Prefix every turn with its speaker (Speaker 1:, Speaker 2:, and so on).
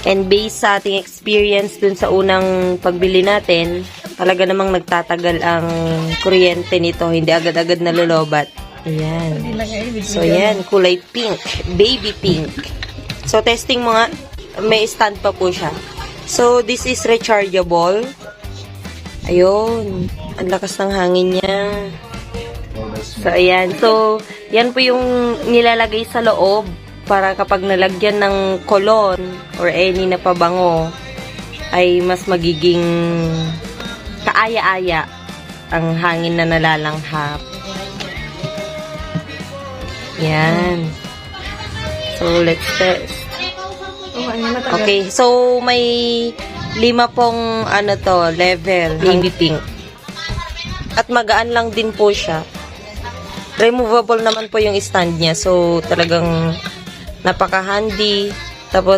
Speaker 1: And based sa ating experience dun sa unang pagbili natin, talaga namang nagtatagal ang kuryente nito. Hindi agad-agad nalolobat. Ayan. So, ayan. Kulay pink. Baby pink. So, testing mo nga. May stand pa po siya. So, this is rechargeable. Ayun. Ang lakas ng hangin niya. So, ayan. So, yan po yung nilalagay sa loob para kapag nalagyan ng kolon or any na pabango, ay mas magiging kaaya-aya ang hangin na nalalanghap. Yan. So, let's test. Okay. So, may 5 pong level. Baby pink. At magaan lang din po siya. Removable naman po yung stand niya. So, talagang napaka-handy. Tapos,